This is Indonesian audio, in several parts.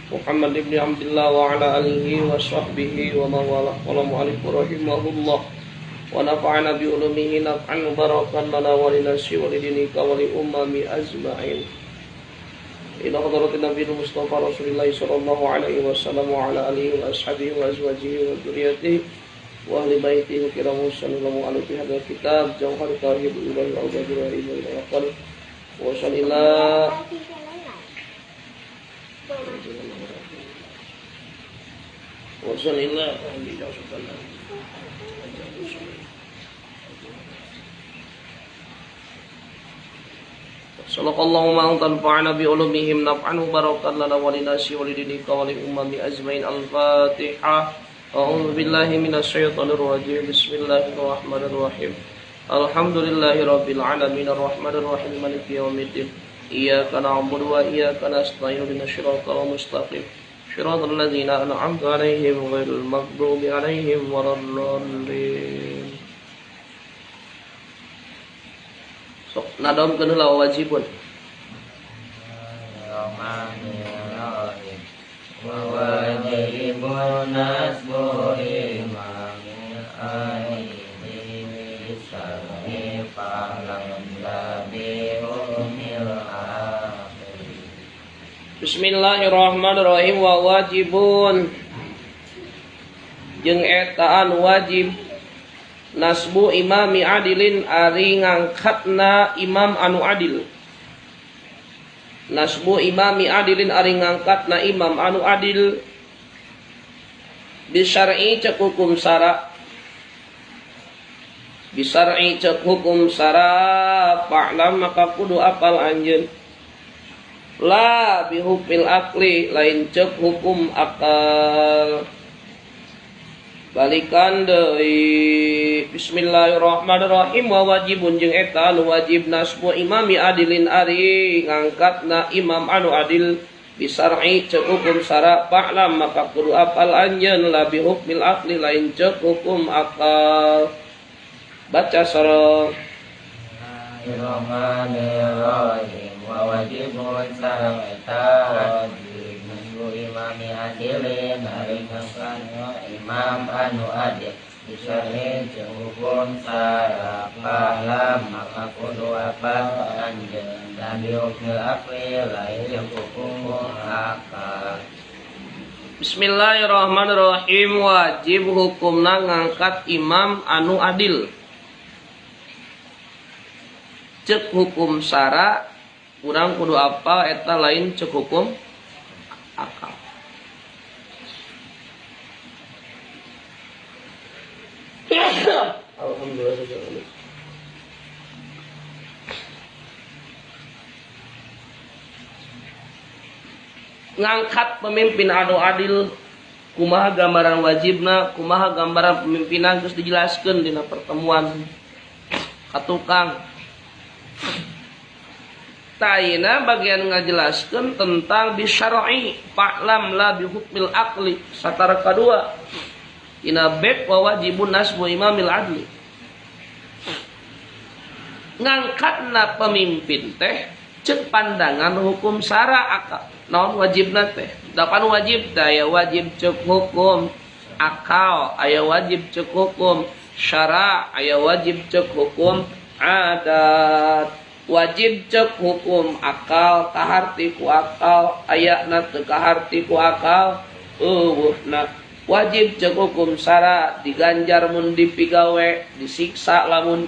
Muhammad ibn Abdullah wa ala alihi wa sahbihi wa mawalah. Qala mu'allif rahimahullah wa nafa'ana bi ulumihi naf'an barakan lana wa linasi wa lidinika wa li ummami ajma'in. Ila hadratin Nabi Mustafa Rasulullah sallallahu alaihi wasallam wa ala alihi wa ashabihi wa azwajihi wa dzurriyyatihi wa ahli baitihi kiramu sallallahu alaihi hadal kitab jauhar tauhid ilahi wa al-jawahir wa sallallahu Wassalamualaikum Sallallahu ma'an tanfa'ana bi ulumihim naf'an barakan lana wa linasi wa lidinika wa li ummami ajmain. Al-Fatihah. A'udzu billahi minasy syaithanir rajim. Bismillahirrahmanirrahim. Alhamdulillahirabbil alamin arrahmanir rahim maliki yaumiddin. Iyyaka na'budu wa iyyaka nasta'in ihdinas siratal mustaqim. Shiratal ladzina an'amta 'alaihim ghairil maghdubi 'alaihim waladdallin. Sok nadamkeun heula wajibun. Wa wajibun nasbu imamil aini bisarri falam labi umil akhir. Bismillahirrahmanirrahim. Wa wajibun jeung eta anu wajib nasbu imami adilin ari ngangkatna imam anu adil. Nasbu imami adilin ari ngangkatna imam anu adil bisyar'i cek hukum syara. Bisyar'i cek hukum syara fa'lam maka kudu apal anjeun. La bihukmil akli lain cek hukum akal. Balikan deui. Bismillahirrahmanirrahim. Wa wajibun jeung eta anu wajib nasbu imami adilin ari ngangkatna imam anu adil bisar'i cek hukum syara fa'lam maka kudu apal anjeun la bi hukmil aqli lain cek hukum akal. Baca sareng. Bismillahirrahmanirrahim. Wa wajibun sareng eta wajib nasbu imami adilin ari ngangkatna imam anu adil bisyar'i cek hukum syara fa'lam maka kudu apal anjeun labi hukmil aqli lain cek hukum akal. Bismillahirrahmanirrahim. Wajib hukumna ngangkat imam anu adil. Cek hukum syara urang kudu apa eta lain cek hukum akal. Alhamdulillah. Ngangkat pemimpin anu adil kumaha gambaran wajibna, kumaha gambaran pemimpinan geus dijelaskeun dina pertemuan katukang. Taina bagian ngajelaskeun tentang bisyar'i fa'lam la bihukmil aqli. Satara kadua ina bab wa wajibun nasbu imamil adli. Ngangkatna pemimpin teh cek pandangan hukum syara akal. Naon wajibna teh? Dapan wajib aya wajib cek hukum akal, aya wajib cek hukum syara, aya wajib cek hukum adat. Wajib cek hukum akal kaharti ku akal, ayatna teu kaharti ku akal eueuhna. Wajib cek hukum syara diganjar mun dipigawe, disiksa lamun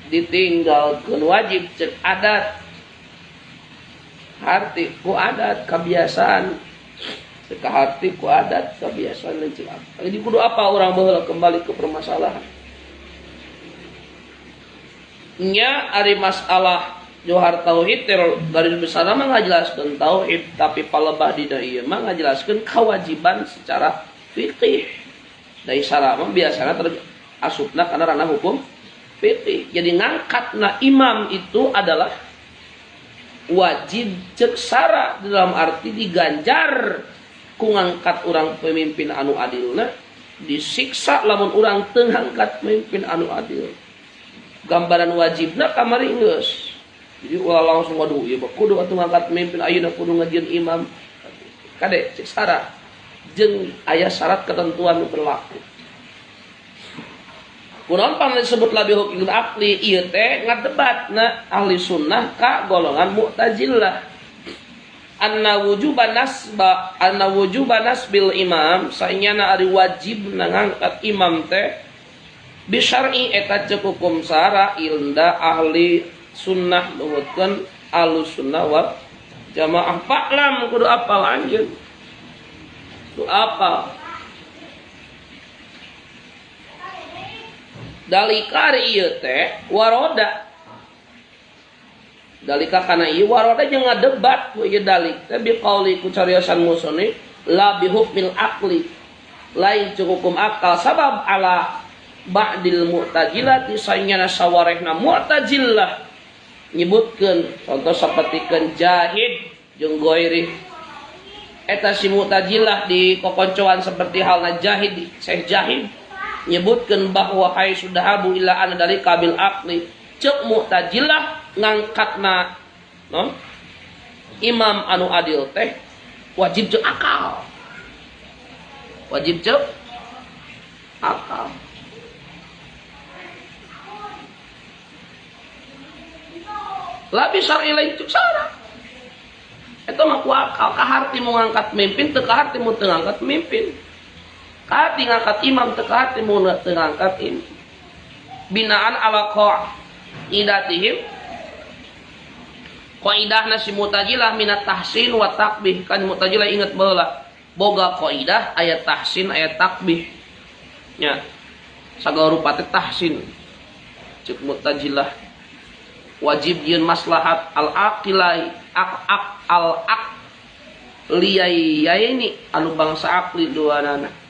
ditinggalkeun. Wajib cek adat harti ku adat kebiasaan, cek harti ku adat kebiasaan cek apa. Jadi kudu apa orang baheula kembali ke permasalahan. Nya ari masalah johar tauhid dari besar mah ngajelaskeun tauhid, tapi palebah dina ieu mah ngajelaskeun kewajiban secara fikih. Dari syara mah biasana asupna kana ranah hukum fikih. Jadi ngangkatna imam itu adalah wajib cek syara dalam arti diganjar ku ngangkat urang pemimpin anu adilna, disiksa lamun urang teu ngangkat pemimpin anu adil. Gambaran wajibna kamari geus. Jadi ulah langsung waduh ieu kudu atuh ngangkat pemimpin ayeuna kudu ngajieun imam. kade cek syarat jeung aya syarat ketentuan nu berlaku. Kunaon pang disebut labih hukum akli ieu teh ngadebatna ahli sunnah ka golongan Mu'tazilah. Anna wujuban nasbil imam saenyana ari wajib ngangkat imam teh bisyar'i eta ceuk hukum syara ilda ahli sunnah nuhutkeun ahlus sunnah wal jamaah. Fa'lam kudu apal anjeun. Kudu apal. Dalika ieu teh waroda. Dalika kana ieu waroda jeung ngadebat ku ieu dalik teh biqauli ku cariosan musannif la bihukmil aqli. Lain cu hukum akal sabab ala ba'dil mu'tazilah tisanyana sawarehna mu'tazilah nyebutkeun contoh sapertikeun Jahid jeung Ghairi. Eta si mu'tazilah di kokoncoan seperti halna Jahid Syekh Jahid nyebutkeun bahwa hay sudah abu ila ana dari kabil aqli ceuk mu'tazilah ngangkatna non imam anu adil teh wajib ceuk akal. Wajib ceuk akal. Labi syar'i lain ceuk syara. Eta mah ku akal kaharti mau ngangkat mimpin teu kaharti mau teu ngangkat mimpin. Kahati ngangkat imam teu kahati mau teu ngangkat imam. Binaan ala qaidatihim. Qaidahna si Mu'tazilah minat tahsin wa takbih. Kan Mu'tazilah ingat baheula boga qaidah aya tahsin aya takbih. Nya. Sagala rupa teh tahsin. Ceuk Mu'tazilah wajib yeun maslahat al-aqilai al-aqliyai yaini anu bangsa aqli duanana.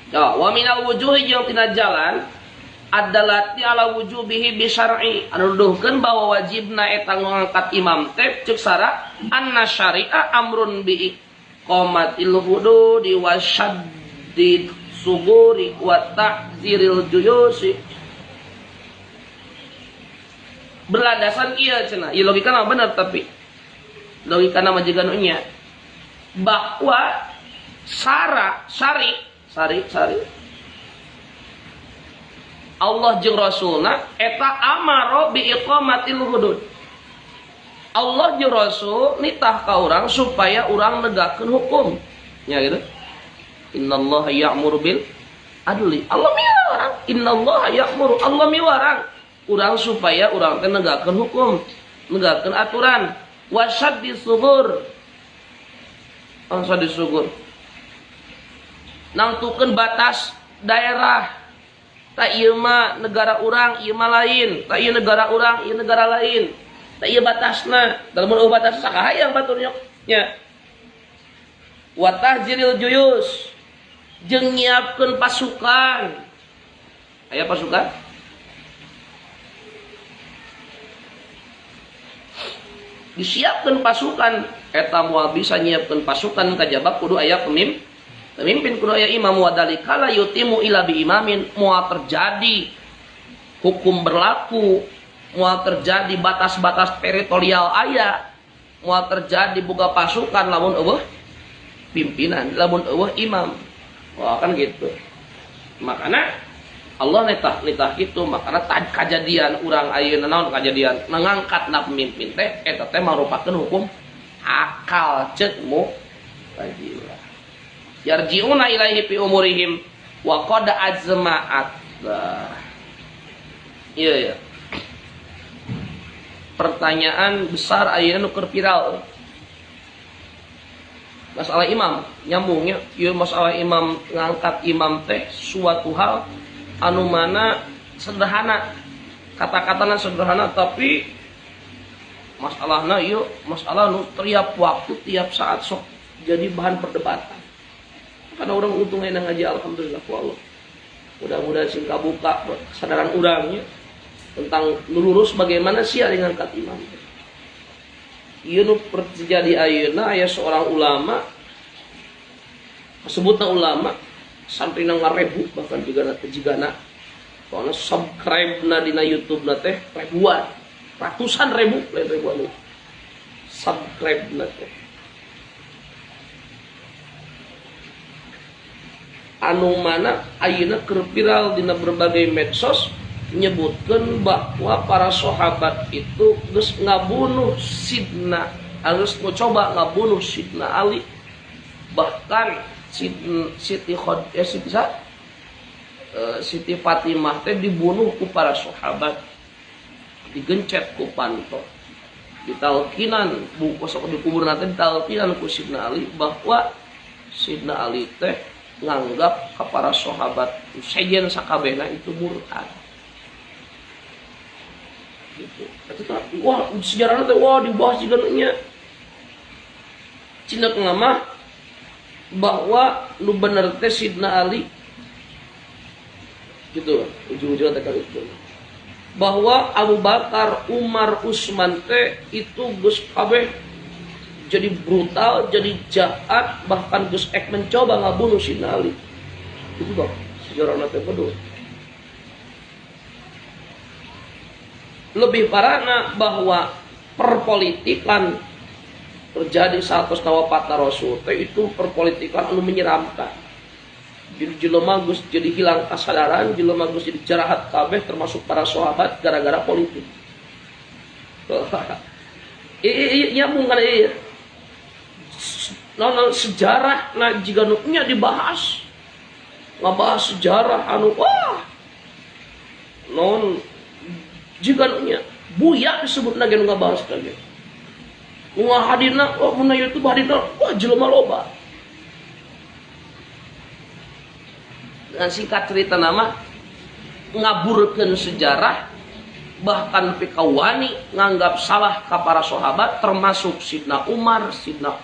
Ya, wa minal wujuhi jeung tina jalan adalati ala wujubihi bi syar'i anu nuduhkeun bahwa wajibna eta ngangkat imam teh ceuk sara anna syari'a amrun bi iqamatil hududi wa syaddid suguri wa ta'ziril juyusi. Berlandasan ieu cenah. Ieu logikana bener tapi logikana mah jiga nu nya bahwa syari Allah jeung Rasulna eta amaro bi iqamatil hudud. Allah jeung Rasul nitah ka urang supaya urang negakeun hukum. Nya gitu. Innallaha ya'muru bil adli. Allah miwarang. Innallaha ya'muru. Allah miwarang urang supaya urang teh negakeun hukum, negakeun aturan. Wasaddis subur. Wasaddis subur. Nangtukeun batas daerah. Tak ieu mah negara urang, ieu mah lain. Tak ieu negara urang, ieu negara lain. Tak ieu batasna. Dalam batas sakahayang baturnya. Nya. Wa tahjiril juyus. Jeung nyiapkeun pasukan. Aya pasukan? Disiapkeun pasukan. Eta moal bisa nyiapkeun pasukan kajaba kudu aya pemimpin kudu aya imam wa dalikala yutimu ila bi imamin moal terjadi hukum berlaku, moal terjadi batas-batas teritorial aya, moal terjadi boga pasukan lamun eueuh pimpinan, lamun eueuh imam. Wah kan gitu. Makanya Allah nitah gitu, makanya kejadian urang ayeuna naon kejadian ngangkatna pemimpin teh eta teh marupakeun hukum akal ceuk Mu'tazilah. Yarji'una ilaihi fi umurihim wa qad azma'at. Iya ya. Pertanyaan besar ayeuna nu keur viral. Masalah imam nyambungnya, ieu masalah imam ngangkat imam teh suatu hal anu mana sederhana. Kata-katana sederhana tapi masalahna ieu masalah nu tiap waktu tiap saat sok jadi bahan perdebatan. Karena orang untungnya ngaji alhamdulillah ku Allah. Mudah-mudahan sing kabuka kesadaran urangnya tentang lurus bagaimana sih ari ngangkat imam. Ieu nu terjadi ayeuna aya seorang ulama sebutna ulama sampai nang ngarebu bahkan jigana Soalnya subscribe na dina YouTube na teh ribuan, ratusan ribu, lain ribuan subscribe na teh. Anu mana ayeuna keur viral dina berbagai medsos menyebutkan bahwa para sahabat itu geus ngabunuh Sidna, harus coba ngabunuh Sidna Ali, bahkan Siti Fatimah teh dibunuh ku para sahabat, digencet ku panto, ditalkinan bungkus di kubur nanti ditalkinan ku Sidna Ali bahwa Sidna Ali teh nganggap ke para sahabat sejen sakabehna itu murtad. Gitu. Wah sejarahnya teh wah dibahas juga nya. Cina mah bahwa lu bener teh Sidna Ali gitu ujung-ujungnya teh kali itu bahwa Abu Bakar, Umar, Utsman teh itu geus kabeh jadi brutal, jadi jahat, bahkan geus ek mencoba ngabunuh Sidna Ali. Itu kok sejarahna teh bedo. Lebih parahna bahwa perpolitikan terjadi saat nawapatna Rasul itu perpolitikan anu menyeramkan. Jadi jelema geus jadi hilang kesadaran, jelema geus jadi jarahat kabeh termasuk para sahabat gara-gara politik. Iya mungkin ieu. Nah, sejarah nah jika nya dibahas. Ngabahas sejarah anu wah. Non jika nya buya disebut lagi nggak bahas lagi nggak hadirna oh mana YouTube hadirna wah jelema loba. Dengan singkat cerita nama ngaburkeun sejarah, bahkan pikawani nganggap salah ka para sahabat termasuk Sidna Umar, Sidna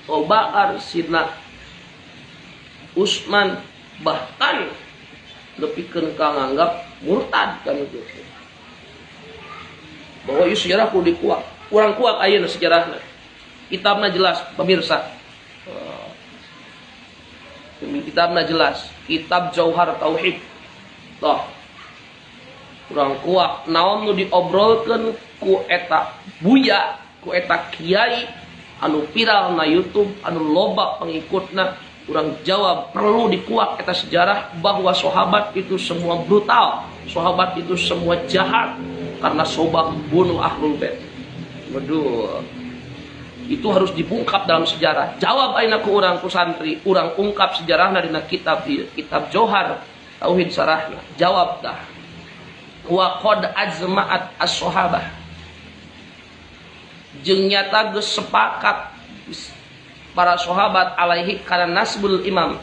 Abu Bakar, Sidna Utsman, bahkan nepikeun ka nganggap murtad kan itu. Bahwa ieu sejarah kudu dikuak. Kurang kuat ayeuna sejarahna. Kitabna jelas pemirsa. Kitabna jelas, kitab Jauhar Tauhid. Toh. Kurang kuat naon nu diobrolkeun ku eta buya, ku eta kiai anu viral na YouTube, anu loba pengikutna, urang jawab perlu dikuak eta sejarah bahwa sahabat itu semua brutal, sahabat itu semua jahat. Karena sobah bunuh ahlul bait. Waduh. Itu harus dibungkap dalam sejarah. Jawab aina ku urang ku santri, urang ungkap sejarahna dina kitab Jauhar Tauhid sarahna. Jawab dah. Wa qad azma'at as-sahabah. Jeung nyata geus sepakat para sahabat alaihi kana nasbul imam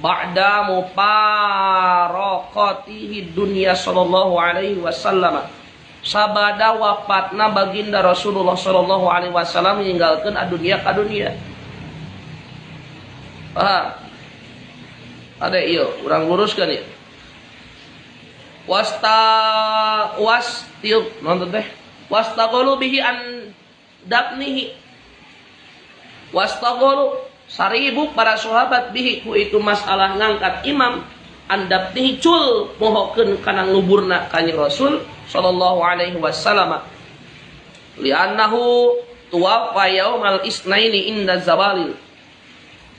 ba'da mufaraqatihi dunya sallallahu alaihi wasallam. Sabada wafatna baginda Rasulullah sallallahu alaihi wasallam meninggalkeun adunya ka dunia. Ada ieu urang luruskeun ieu. Wastaqalu bihi an dafnihi. Wastaqalu saribu para sahabat bihi ku itu masalah ngangkat imam andap nicul mohokeun kana nguburna kanjeng Rasul sallallahu alaihi wasallam li'annahu tuwaffa yaumal isnaini inda zawalil.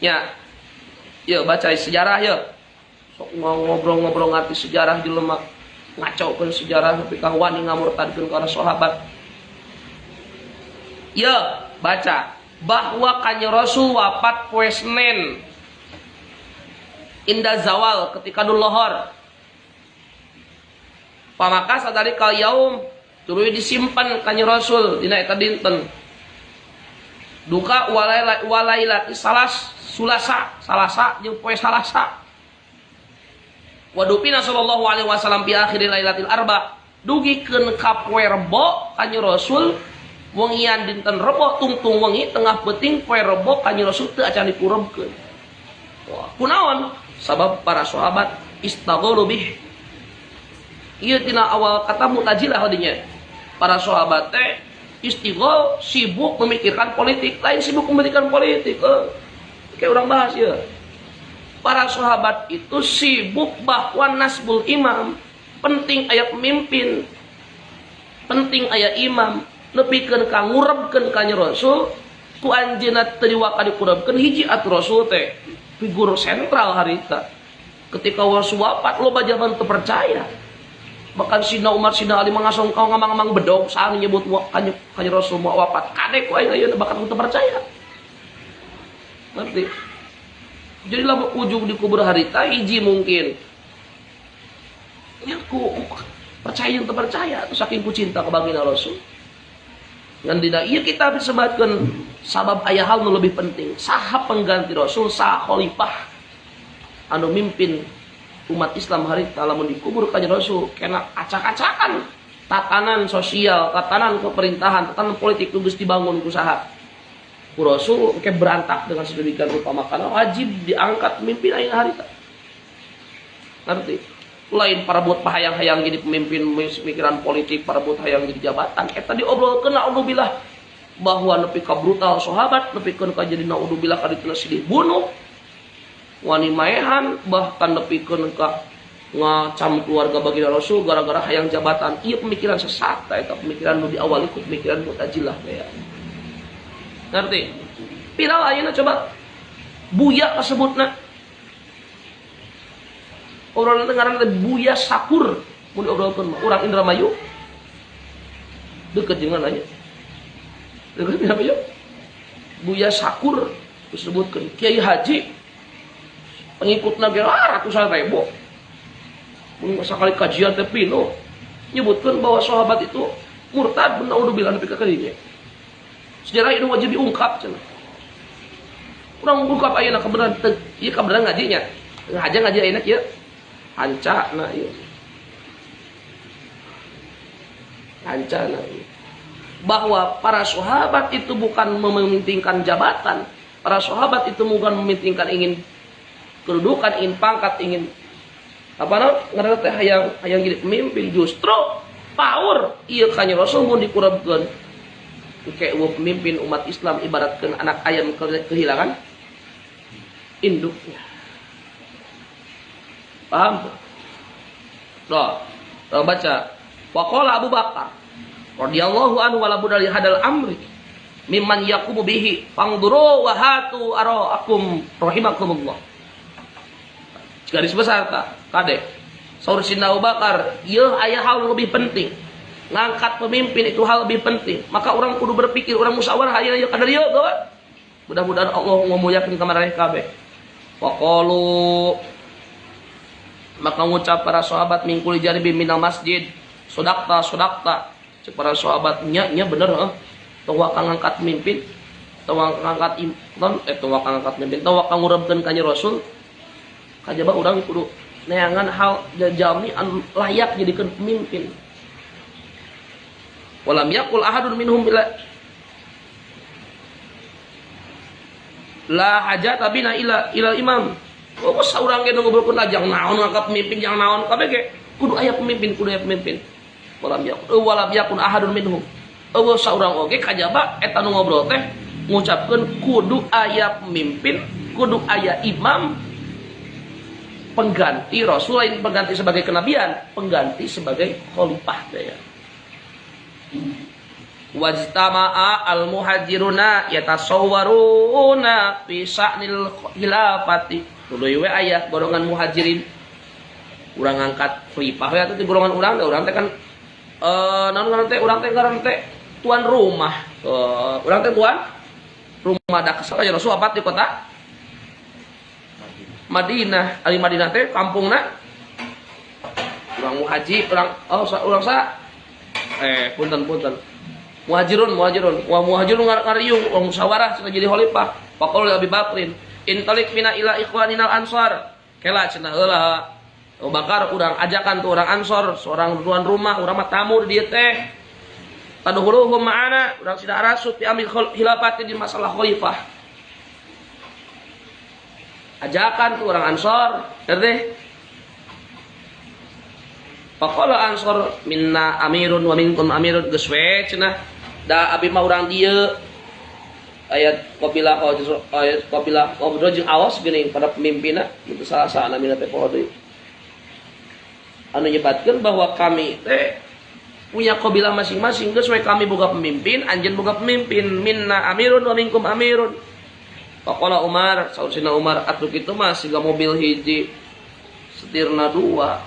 Ya. Yuk baca sejarah yuk. Sok ngobrol-ngobrol ngarti sejarah jelema ngacokeun sejarah tapi ka wani ngamurtadkeun ka sahabat. Ya, baca bahwa kanjeng Rasul wafat poe Senin inda zawal ketika dulohor. Pamaka sadari kal yaum tuluy disimpan kanjeng Rasul dina eta dinten. Duka walailati salasa jeung poe Salasa. Wadupina sallallahu alaihi wasallam fi akhir lailatul arba. Dugikeun ka poe Rebo kanjeng Rasul wengian dinten Rebo tungtung wengi tengah peuting poe Rebo kanjeng Rasul teu acan dikurebkeun. Wah, kunaon? Sabab para sahabat istaghalu bih. Ieu tina awal kata Mu'tazilah hadinya. Para sahabat teh istighol sibuk memikirkan politik, lain sibuk memikirkan politik. Kayak orang bahas ya. Para sahabat itu sibuk bahwa nasbul imam, penting aya pemimpin, penting aya imam, nepikeun ka ngurebkeun ka Rasul, ku anjeunna teu diwakadi kurebkeun hiji atuh Rasul teh figur sentral harita. Ketika Rasul wafat loba jaman teu percaya. Bahkan Sina Umar Sina Ali mangasong kau ngamang-ngamang bedog saat nyebut kanjeng Rasul mau wafat. Kadek ku ayeuna bahkan teu percaya. Ngerti? Jadi lamun ujung di kubur harita hiji mungkin. Ya ku percaya yang terpercaya atau saking ku cinta ke baginda Rasul. Ngan dina ieu kita disebutkeun sabab aya hal nu lebih penting. Saha pengganti Rasul, saha khalifah anu mimpin umat Islam harita lamun dikubur kanjeng Rasul kena acak-acakan tatanan sosial, tatanan keperintahan, tatanan politik geus dibangun ku saha? Ku Rasul ke berantak dengan sedemikian rupa, makana wajib diangkat pemimpin ayeuna harita. Ngerti? Lain parabot pahayang-hayang jadi pemimpin pemikiran politik, parabot hayang jadi jabatan. Eta diobrolkeun naudzubillah bahwa nepi ka brutal sahabat, nepikeun ka jadi naudzubillah ka diteu silih bunuh. Wani maehan bahkan nepikeun ka ngacam keluarga baginda Rasul gara-gara hayang jabatan. Ieu pemikiran sesat eta pemikiran nu diawali ku pemikiran Mu'tazilah teh. Ngerti? Viral ayeuna coba buya kasebutna. Orang dengaran teh Buya Sakur mun obrolkeun urang Indramayu. Deukeut jeung anya. Deukeut Indramayu. Buya Sakur disebutkeun Kiai Haji pengikutna ge ratusan ribu. Mun sakali kajian teh pino nyebutkeun bahwa sahabat itu murtad naudzubillah nepi ka kadinya. Sejarah itu wajib diungkap cenah. Urang ungkap ayeuna kebenaran teu ieu kebenaran ngajinya. Ngaji ayeuna kieu hancana ieu. Hancana ieu. Bahwa para sahabat itu bukan mementingkan jabatan. Para sahabat itu bukan mementingkan ingin kedudukan, ingin pangkat, ingin apa namanya teh hayang jadi pemimpin. Justru power ieu kanjeng Rasul mun dikurebkeun kayak pemimpin umat Islam ibaratkan anak ayam kehilangan induknya. Paham? Doa baca. Waqala Abu Bakar radhiyallahu anhu wala budali hadal amri mimman yaqumu bihi fangduru wa hatu araakum rahimakumullah. Garis besar ta kade. Saur Sina Abu Bakar, ieu aya hal lebih penting. Ngangkat pemimpin itu hal lebih penting. Maka orang kudu berpikir, orang musyawarah ayeuna ieu kadar ieu gawa. Mudah-mudahan Allah ngamuliakeun ka maraneh kabeh. Waqalu maka ngucap para sahabat mingkul jaribi minal masjid sodakta cek para sahabat nya bener tong waka ngangkat pemimpin tong waka ngangkat imam tong waka ngangkat pemimpin tong waka ngurebkeun kanjeng Rasul kajaba urang kudu neangan hal jalmi anu layak jadikeun pemimpin. Walam yakul ahadun minhum bila la hajat bina ila imam. Oh, saurang ge nu ngobrolkeun ajang naon ngangkat pemimpin jang naon kabeh ge kudu aya pemimpin, kudu aya pemimpin. Walam yakun ahadun minhum. Eueuh saurang oge kajaba eta nu ngobrol teh ngucapkeun kudu aya pemimpin, kudu aya imam pengganti Rasul, lain pengganti sebagai kenabian, pengganti sebagai khalifah teh ya. Wajtama'a al-muhajiruna yatasawwaruna fi sa'nil khilafati. Tuluy we aya golongan muhajirin urang ngangkat khalifah we atuh ti golongan urang teh kan naon ngaran teh urang teh ngaran teh tuan rumah. Urang teh tuan rumah da kasaya Rasul wafat di kota Madinah. Ari Madinah teh kampungna urang muhajir, urang sa punten muhajirun ngariung orang musyawarah cenah jadi khalifah. Faqala Abi Bakrin intalik mina ila ikhwaninal ansar kela cenah heula Abu Bakar urang ajakan tuh orang ansor seorang tuan rumah urang mah tamu di dieu teh tadkhuluhum ma'ana urang sida arasut fi amil khilafati di masalah khalifah. Ajakan tuh orang ansor teh Faqala ansor minna amirun wa minkum amirun geus we cenah da abi mah urang dieu ayat qabilah jeung awas geuning pada pemimpinna itu salah-salah namina teh poho deui. anu nyebatkeun bahwa kami teh punya kabilah masing-masing, geus we kami boga pemimpin, anjeun boga pemimpin, minna amirun wa minkum amirun. Faqala Umar, sausina Umar, atuh kitu mah siga mobil hiji setirna dua.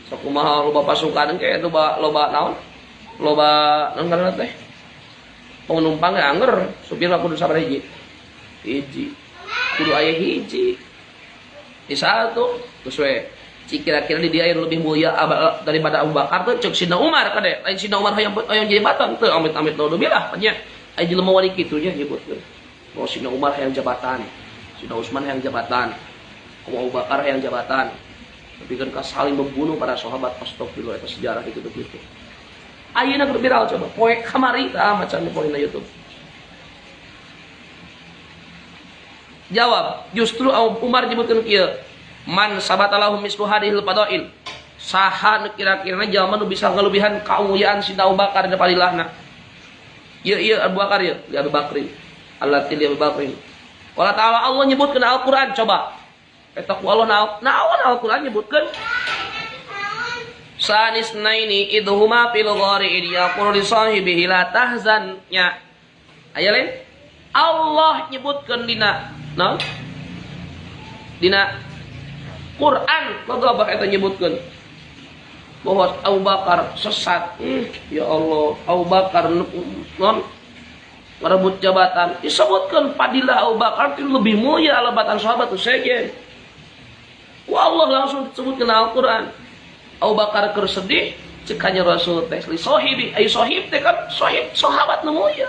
Sakumaha loba pasukan ke loba naon? Loba naon ngaranna teh? Penumpang ya anger, supir mah kudu sabar hiji. Hiji. Kudu aya hiji. Di satu, terus we kira-kira di dia yang lebih mulia daripada Abu Bakar tuh cek Sina Umar kade. Lain Sina Umar hayang jabatan teu amit-amit naudzubillah nya. Ai jelema wali kitu nya nyebutkeun. Bahwa Sina Umar hayang jabatan, Sina Utsman hayang jabatan, Abu Bakar hayang jabatan. Tapi kan saling membunuh para sahabat, astagfirullah, itu sejarah itu begitu. Ayeuna keur viral coba, poe kamari tah macan poe na YouTube. Jawab, justru Umar nyebutkeun kieu, man sabatalahum mislu hadhil fadail. Saha kira-kira jalma nu bisa ngalebihan kamuliaan si Abu Bakar da palilahna. Ieu Abu Bakar ieu, Abu Bakrin. Allati Abu Bakrin. Qala ta'ala Allah nyebutkeun Al-Qur'an coba. Eta ku Allah naon Al-Qur'an nyebutkeun? Sanis naini idhuma fil ghari yaqulu li sahibihi la tahzan nya. Aya lain? Allah nyebutkeun dina naon? Dina Quran maka eta nyebutkeun bahwa Abu Bakar sesat. Ya Allah, Abu Bakar non merebut jabatan. Disebutkan fadilah Abu Bakar itu lebih mulia alabatan sahabat itu saja. Wah Allah langsung disebutkan Al-Quran. Abu Bakar keur sedih, cekanya Rasul teh li sahibi, ai sahib teh kan sahib sahabat nu mulia.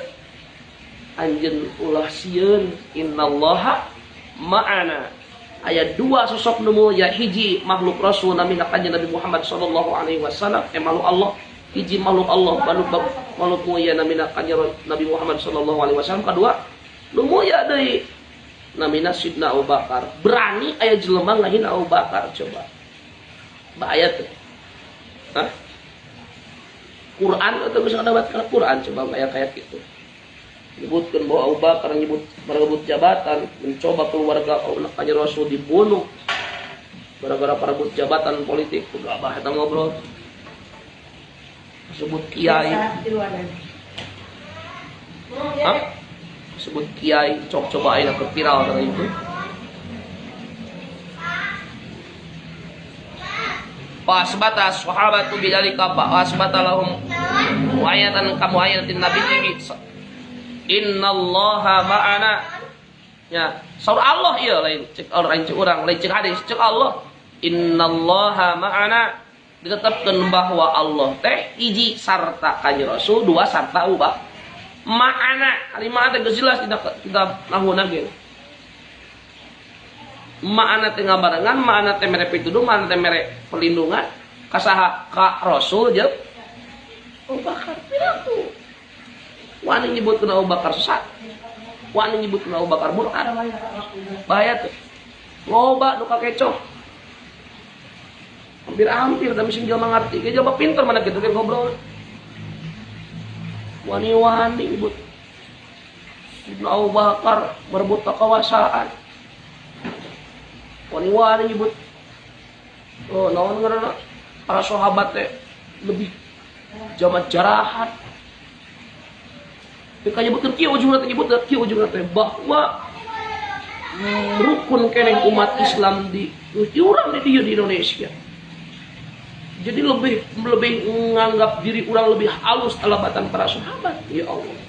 Anjeun ulah sieun innallaha ma'ana. Ayat 2 sosok nu mulia, hiji makhluk Rasul nami kanjeng Nabi Muhammad sallallahu alaihi wasallam, makhluk Allah, hiji makhluk Allah, makhluk mulia nami kanjeng Nabi Muhammad sallallahu alaihi wasallam. Kedua, nu mulia deui namina Sidna Abu Bakar. Berani aya jelema ngahina Abu Bakar coba. Bahaya tuh. Hah? Quran atau bisa mendapatkan Quran coba ayat-ayat gitu. Menyebutkan bahwa Abu Bakar merebut jabatan, mencoba keluarga kanjeng Rasul dibunuh gara-gara perebut jabatan politik. Udah apa kita ngobrol? Sebut kiai. Hah? Sebut kiai, coba aina ke viral tadi itu. Wasbata sahabatu bidzalika wasbata lahum ayatan kamu ayatin nabiyyi innallaha ma'ana. Ya, saur Allah ieu lain cek lain cek urang, lain cek hadis, cek Allah. Innallaha ma'ana, ditetapkeun bahwa Allah teh hiji sarta kanjeng Rasul, dua sarta ubah. Ma'ana, kalimat teh geus jelas kita nahuna ge. Ma'ana teh ngabarengan, ma'ana teh mere pituduh, ma'ana teh mere perlindungan. Kasaha ka Rasul jeung Abu Bakar pirantu. Wani nyebutkeun Abu Bakar sesat. Wani nyebutkeun Abu Bakar murtad. Bahaya tuh. Loba nu kakecok. Hampir-hampir da mesin jelema ngarti. Ge jelema pinter mana kitu ge ngobrol. Wani-wani nyebut Ibnu Abu Bakar merebut kekuasaan. Wani-wani nyebut oh naon ngaranna para sahabat teh lebih zaman jarahat. Mereka nyebutkan kieu ujungna teh nyebut kieu ujungna teh bahwa rukun keneh umat Islam di urang di Indonesia. Jadi lebih menganggap diri orang lebih halus alabatan para sahabat. Ya Allah.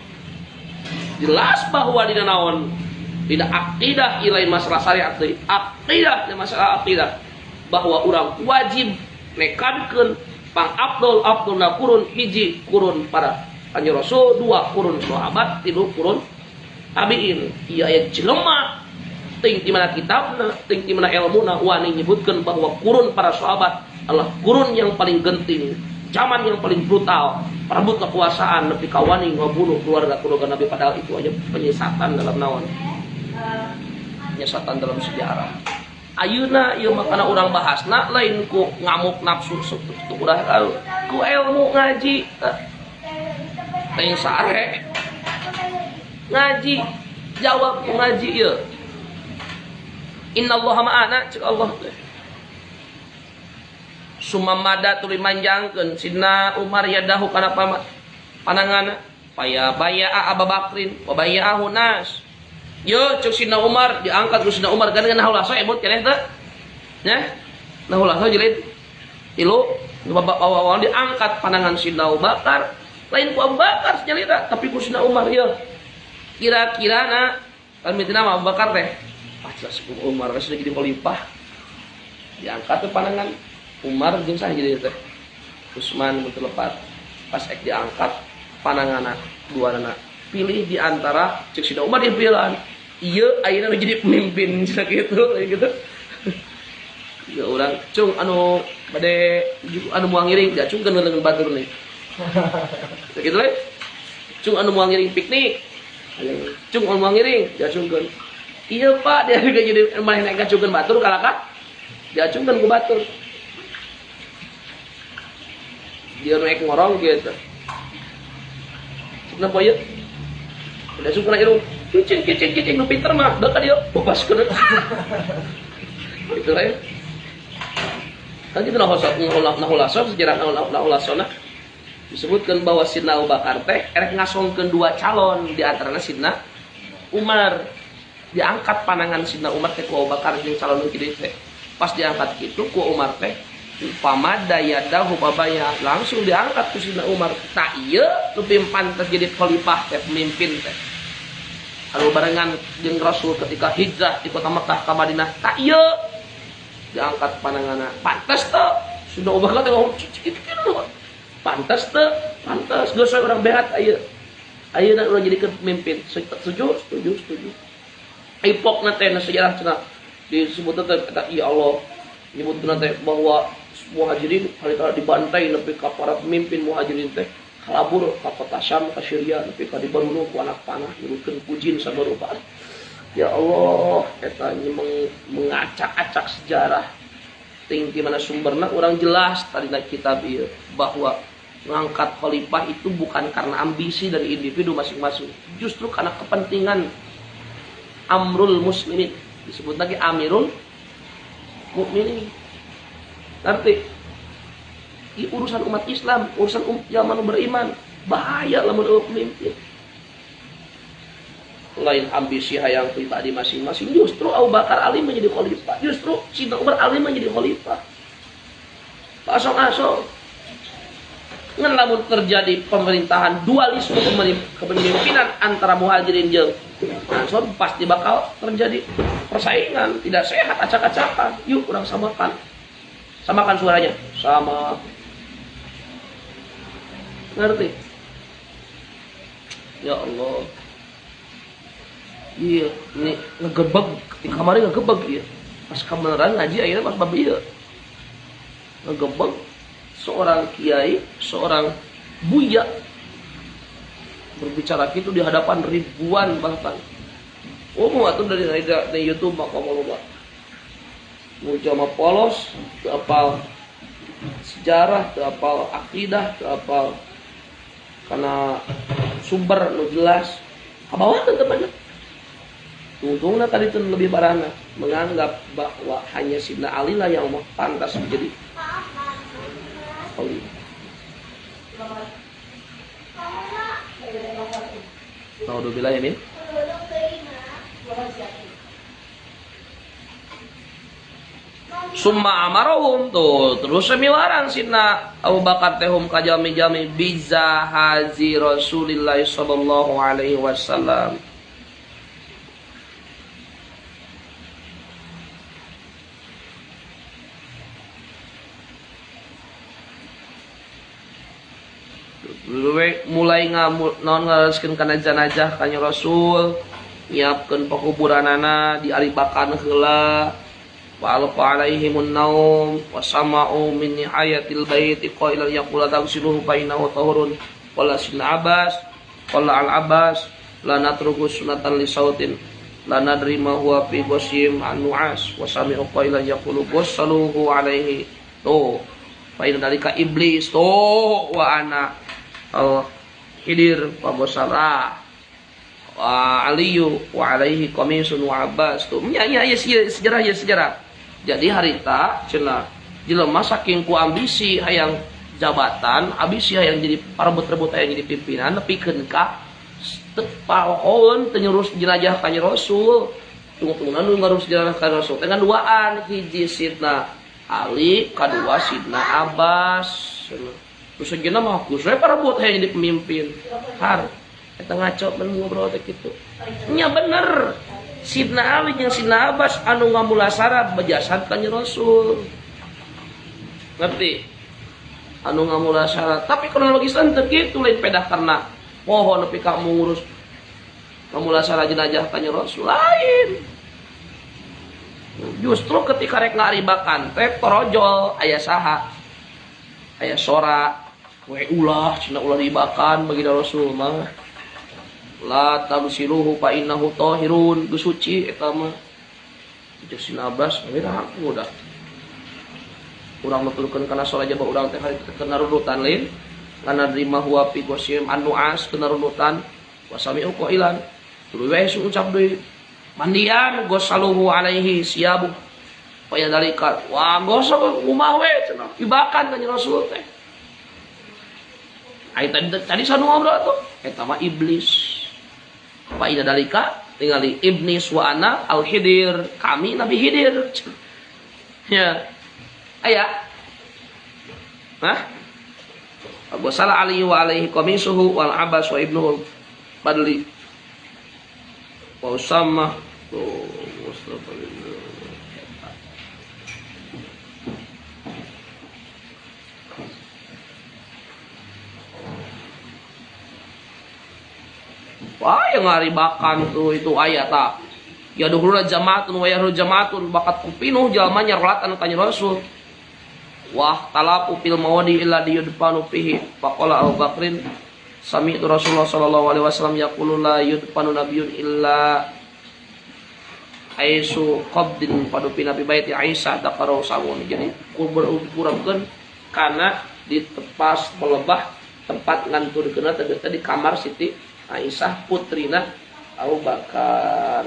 Jelas bahwa dina naon tidak akidah ilain masalah syariat deui. Akidah masalah akidah bahwa orang wajib nekadkeun pang abdul kurun hiji kurun para kanjeng Rasul, dua kurun sahabat, tilu kurun tabi'in. Ieu aya jelema ting di mana kitabna, ting di mana ilmuna wani nyebutkeun bahwa kurun para sahabat adalah kurun yang paling genting, zaman yang paling brutal, perebut kekuasaan, nepi ka wani ngabunuh keluarga Nabi, padahal itu aja penyesatan dalam naon. Penyesatan dalam sejarah. Ayeuna ieu makana urang bahasna lain ku ngamuk nafsu tu urang ku ilmu ngaji. Teng sare ngaji jawab ngaji ieu innallaha ma'ana cek Allah teh sumamada tuluy manjangkeun Sidna Umar yadahu kana pananganna paya baya Abu Bakrin wa baya'ahu nas. Yo cuk Sidna Umar diangkat ku Sidna Umar kan nahulah so emut keneh teh. Nya nahulah so jilid tilu bawa diangkat panangan Sidna Abu Bakar lain ku Abu Bakar sejalita tapi ku Sidna Umar ya kira-kira na pamitina Abu Bakar teh jelas ku Umar sudah jadi khalifah diangkat ke panangan Umar jeung saha jadi teh Utsman betul lepat pas ek diangkat pananganna duana pilih di antara cek Sidna Umar dipilihan ieu ayeuna jadi pemimpin cenah kitu gitu. Ya orang cung anu bade anu moal ngiring da cung geun leungeun batur nih. Gitu we. Cung anu moal ngiring piknik. Cung anu moal ngiring da cungkeun. Iya Pak, dia juga jadi main naik ngacungkeun batur kalaka. Diacungkeun ku batur. Dia naik ngorong gitu. Kenapa ya? Udah sukuna irung. Cicing nu pinter mah da ka dieu bebaskeun. Gitu lah ya. Kan kita nahulasor sejarah nahulasona disebutkan bahwa Sidna Abu Bakar teh erek ngasongkeun dua calon di antaranya Sidna Umar diangkat panangan Sidna Umar teh ku Abu Bakar jeung calon nu kieu teh pas diangkat kitu ku Umar teh pamada yadahu babaya langsung diangkat ku Sidna Umar tak ieu nu pantas jadi khalifah teh pemimpin teh kalau barengan jeung Rasul ketika hijrah di kota Mekah ka Madinah tak ieu diangkat pananganna pantas teh sudah ubah teh ngomong itu pantas teh pantas geus orang behat ayeuna urang jadikeun pemimpin setuju ipokna teh sejarah cenah disebut teh kata ya Allah nyebutkeun teh bahwa muhajirin harita dibantai nepi ka para pemimpin muhajirin teh kalabur ka kota Syam ka Syria nepi ka dibaruno ku anak panah nyebutkeun pujin sabarupa. Ya Allah, eta mengacak-acak sejarah. Ting di mana sumberna orang jelas tadi na kitab ieu bahwa mengangkat khalifah itu bukan karena ambisi dari individu masing-masing, justru karena kepentingan amrul muslimin. Disebut lagi amirul mukminin. Arti urusan umat Islam, urusan zaman beriman, bahaya lamun pemimpin. Lain ambisi hayang pribadi masing-masing, justru Abu Bakar Ali menjadi khalifah, justru Sidna Umar Ali menjadi khalifah. Asal-asal ngan lamun terjadi pemerintahan dualisme kepemimpinan antara muhajirin jeung ansor pasti bakal terjadi persaingan tidak sehat, acak-acakan. Yuk urang samakan suaranya sama, ngerti? Ya Allah. Iya, ini ngegebeg di kamarnya ngegebeg dia. Pas kebenaran ngaji akhirnya pas bab ieu. Ngegebeg seorang kiai, seorang buya berbicara gitu di hadapan ribuan bahkan. Oh, mau atuh dari YouTube maka mau lupa. Mau jama polos, teu apal sejarah, teu apal akidah, teu apal karena sumber nu jelas. Kabawa tetep aja. Untungnya tadi itu lebih parahnya menganggap bahwa hanya Sidna Ali lah yang pantas menjadi khalifah. Naudzubillah ya min. Summa amarahum tuh terus semiwaran Sidna Abu Bakar tehum kajami-jami biza hazi Rasulillah sallallahu alaihi wasallam. Mulai ngareskeun kana jenazah kanjeng Rasul, nyiapkeun pakuburanana, diaribakan heula, wa alqa alaihimun naum wa sama'u min nihayatil bait qailan yaqulu tagsiluhu fa innahu tahurun qala Sidna Abbas qala al Abbas la natruku sunatan li sautin la nadri ma huwa fi qasim an nu'as wa sami'u qailan yaqulu qassaluhu alaihi to fa inna dalika iblis to wa ana Khidir wa Basara wa Aliyu wa alaihi qamisun wa Abbas tuh sejarah. Jadi harita cenah jelema saking ku ambisi hayang jabatan, ambisi hayang jadi parebut-rebut hayang jadi pimpinan, nepikeun ka pahoon teu nyurus jenazah ka Rasul. Tunggu-tunggu nu ngarus jenazah ka Rasul. Dengan duaan hiji Sidna Ali, kadua Sidna Abbas. Terus sejeuna mah geus we parebut hayang jadi pemimpin. Har eta ngaco men ngobrol teh kitu. Nya bener. Sidna Ali jeung Sidna Abbas anu ngamulasara bejasad ka Rasul. Ngerti? Anu ngamulasara. Tapi kronologi Islam teu kitu lain pedah karena pohon nepi ka ngurus ngamulasara jenazah ka Rasul lain. Justru ketika rek ngaribakan teh torojol aya saha? Aya sora, we ulah cenah ulah dibakan bagi Rasul mah. La tamsiluhu fa innahu tahirun, geus suci eta mah. Jeung Sidna Abbas wirah udah. Urang nuturkeun kana sora jaba urang teh kana runutan lain. Kana nerima huwa fi qasim an-nu'as kana runutan wasami'u qailan. Tuluy we ucap deui mandian gosaluhu alaihi siyabu paya dalika wah gosok umah we cenah ibakan ka Rasul teh. Ai tadi sanu ngobrol tuh eta mah iblis. Fa ida dalika ningali iblis wa ana al-hidir, kami Nabi Hidir. Ya. Aya. Hah? Abu Salah Ali wa alaihi qamisuhu wal Abbas wa ibnuhu Badli. Wa Usama Mustafa. Wah, yang ngaribakan tuh itu ayat tak. Ya duhurna jamaatun wa yahru jamaatun bakat kupinuh jalma nyarolatan tanya Rasul. Wah, talapu fil mawadi illa diyudpanu fihi. Faqala Abu Bakrin sami'tu Rasulullah sallallahu alaihi wasallam yaqulu la yudpanu nabiyyun illa aisu qabdin padupi nabi baiti Aisyah dakaro samun. Jadi kurangkeun kana di tepas pelebah tempat nganturkeunna teh di kamar Siti Aisyah putrina Abu Bakar.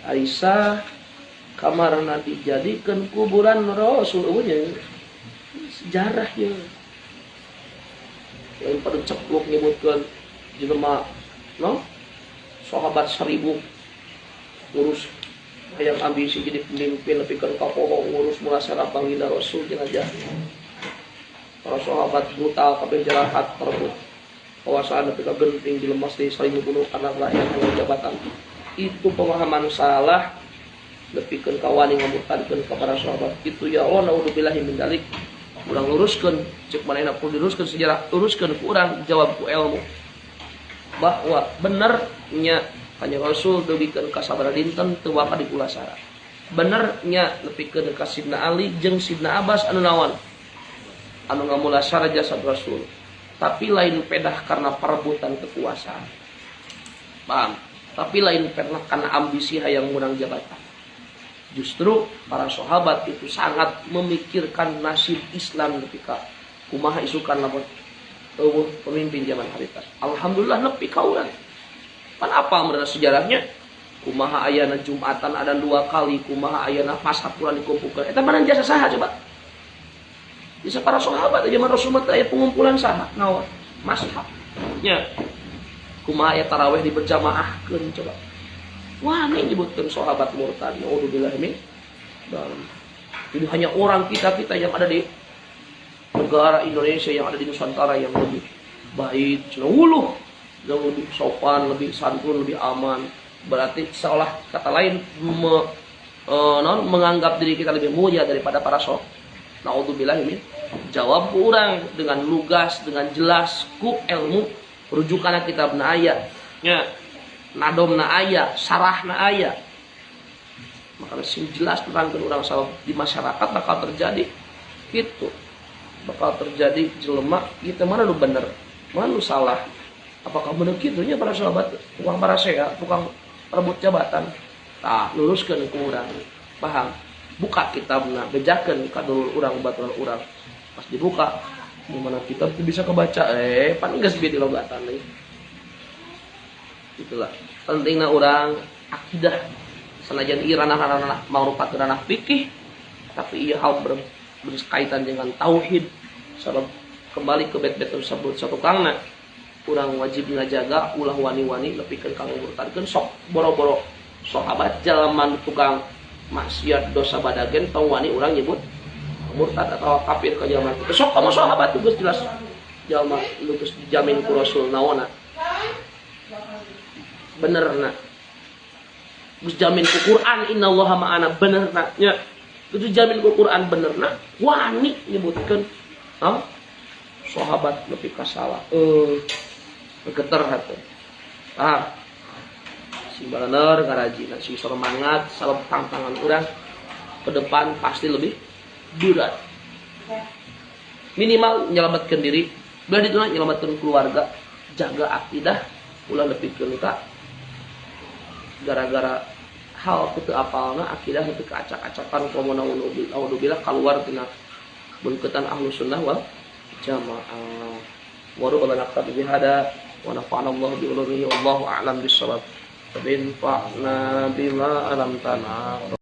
Aisyah kamarna dijadikeun kuburan Rasul eueuh sejarah ya. Lain pada ceplok nyebutkeun jelema no sahabat 1000 ngurus hayang ambisi jadi pemimpin nepikeun ka poho ngurus mulasarah baginda Rasul jenazah. Para sahabat brutal kabeh jarahat terbut kekuasaan ketika genting dilemas di saling bunuh karena rakyat yang jabatan. Itu pemahaman salah nepikeun kawani ngamurtadkeun ka para sahabat. Itu ya Allah naudzubillahi min dzalik. Urang luruskeun ceuk manehna perlu diluruskeun sejarah, luruskeun ku urang jawab ku ilmu. Bahwa bener nya Kanjeng Rasul dugikeun ka sabaraha dinten teu waka dikulasara. Bener nya nepikeun ka Sidna Ali jeung Sidna Abbas anu naon? Anu ngamulasara jasad Rasul. Tapi lain pedah karena perebutan kekuasaan. Paham? Tapi lain pedah karena ambisi hayang menang jabatan. Justru para sahabat itu sangat memikirkan nasib Islam ketika kumaha isukan lamun pemimpin zaman harita. Alhamdulillah nepi ka urang. Pan apa mereka sejarahnya? Kumaha ayana Jumatan ada 2 kali, kumaha ayana Pashapuran dikumpulkan. Eta mana jasa saha coba? Bisa para sahabat zaman Rasulullah aya pengumpulan saha naon mashab nya kumaha aya tarawih di berjamaahkeun coba wah ini nyebutkeun sahabat murtad naudzubillah min dalam jadi hanya orang kita yang ada di negara Indonesia yang ada di Nusantara yang lebih baik cenah yang lebih sopan lebih santun lebih aman berarti seolah kata lain menganggap diri kita lebih mulia daripada para sahabat. Naudzubillah ini jawab kurang dengan lugas dengan jelas ku ilmu rujukan kitabna aya nya nadomna aya sarahna aya maka sing jelas terangkeun urang sahabat di masyarakat bakal terjadi gitu bakal terjadi jelema kita mana nu bener mana nu salah apakah bener kitu nya para sahabat tukang parasea tukang rebut jabatan tah luruskeun ku urang paham buka kitabna bejakeun ka dulur urang baturan urang pas dibuka di mana kitab itu bisa kebaca pan geus bieu dilogatan deui itulah pentingna urang akidah sanajan ieu ranah-ranah mangrupakeun ranah fikih tapi ieu hal berkaitan dengan tauhid sabab kembali ke bet-bet tersebut satukangna kurang wajib ngajaga ulah wani-wani lepikeun kang murtadkeun sok boro-boro sahabat jalaman tukang maksiat dosa badagen tong wani urang nyebut murtad atau kafir ka jaman kitu sok kamu sahabat geus jelas jalma lu geus dijamin ku Rasul naonna benerna geus jamin ku Quran innallaha ma'ana benerna nya geus jamin ku Quran benerna wani nyebutkeun sahabat lebih kasalah geter hati si balener ngarajina si semangat salep tantangan urang ke depan pasti lebih berat minimal nyelamatkan diri belah dituna nyelamatkan keluarga jaga akidah ulah lebih ka gara-gara hal itu apalna akidah itu keacak-acakan komona naudzubillah keluar tina bunketan ahlus sunnah wal jamaah waru bala naqtab bihada wa nafa'ana Allah bi ulumihi wallahu a'lam bis-shawab. Tabin fa'na bima alam tanah.